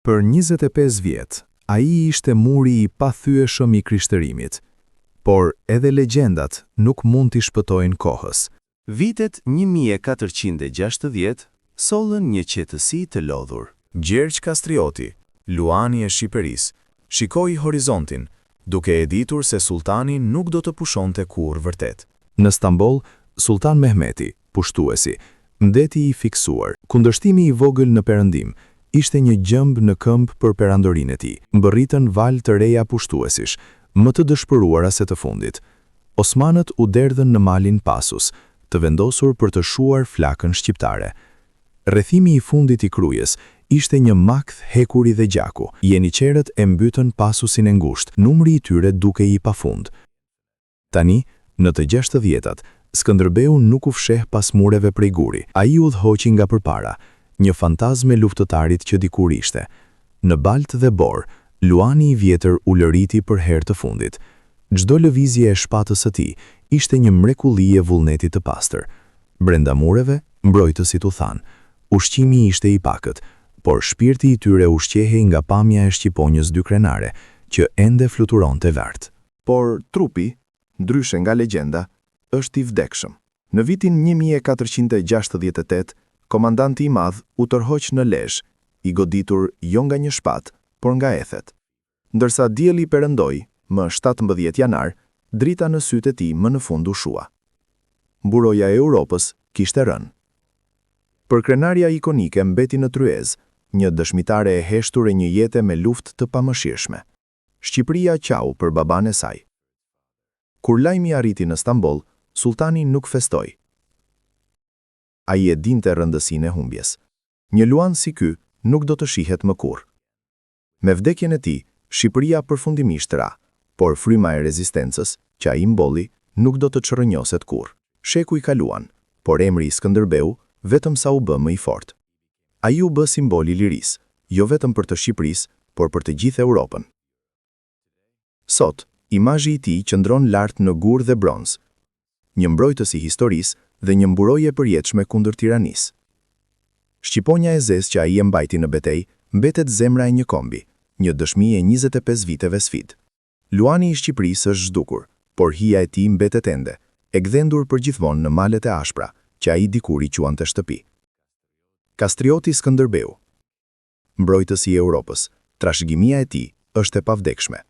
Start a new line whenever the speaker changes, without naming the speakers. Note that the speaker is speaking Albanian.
Për 25 vjet, ai ishte muri i pathyeshëm i krishtërimit, por edhe legjendat nuk mund t'i shpëtojnë kohës.
Vitet 1460 sollën një qetësi të lodhur.
Gjergj Kastrioti, Luani e Shqipërisë, shikoi horizontin, duke e ditur se sultani nuk do të pushonte kurrë vërtet. Në Stamboll, Sultan Mehmeti, pushtuesi, mbeti i fiksuar. Kundërshtimi i vogël në perëndim ishte një gjëmb në këmbë për perandorinë e tij. Mbërritën valë të reja pushtuesish, më të dëshpëruara se të fundit. Osmanët u derdhën në malin Pasus, të vendosur për të shuar flakën shqiptare. Rrethimi i fundit i Krujës ishte një makth hekuri dhe gjaku. Jeniqerët e mbytën pasusin e ngushtë, numri i tyre duke i pafund. Tani, në të 60-tat, Skënderbeu nuk u fsheh pas mureve prej guri. Ai udhëhoqi nga përpara, një fantazmë e luftëtarit që dikur ishte. Në Baltë dhe Borë, Luani i vjetër u lëriti për herë të fundit. Çdo lëvizje e shpatës së tij ishte një mrekulli e vullnetit të pastër. Brenda mureve, mbrojtësit u thanë, ushqimi ishte i pakët, por shpirti i tyre ushqehej nga pamja e shqiponjës dykrenare, që ende fluturonte lart.
Por trupi, ndryshe nga legjenda, është i vdekshëm. Në vitin 1468, komandanti i madh u tërhoq në Lezhë, i goditur jo nga një shpatë, por nga ethet. Ndërsa dielli perëndoi, më 17 janar, drita në sytë e tij më në fund u shua. Mburoja e Europës kishte rënë. Për krenaria ikonike mbeti në tryezë, një dëshmitare e heshtur e një jete me luftë të pamëshirshme. Shqipëria qau për baban e saj. Kur lajmi arriti në Stamboll, sultani nuk festoi. Ai e dinte rëndësinë e humbjes. Një luan si ky nuk do të shihet më kurrë. Me vdekjen e tij, Shqipëria përfundimisht ra, por fryma e rezistencës, që ai mbolli, nuk do të çrrënjoset kurrë. Sheku i kaluan, por emri i Skënderbeu vetëm sa u bë më i fortë. Ai u bë simbol i lirisë, jo vetëm për të Shqipërisë, por për të gjithë Europën. Sot, imazhi i tij qëndron lart në gur dhe bronz, një mbrojtës i historisë dhe një mburojë e përjetshme kundër tiranisë. Shqiponja e zezë që ai e mbajti në betejë mbetet zemra e një kombi, një dëshmi e 25 viteve sfidë. Luani i Shqipërisë është zhdukur, por hija e tij mbetet ende, e gdhendur përgjithmonë në malet e ashpra, që ai dikur i quante shtëpi. Kastrioti Skënderbeu, mbrojtësi i Europës, trashëgimia e tij është e pavdekshme.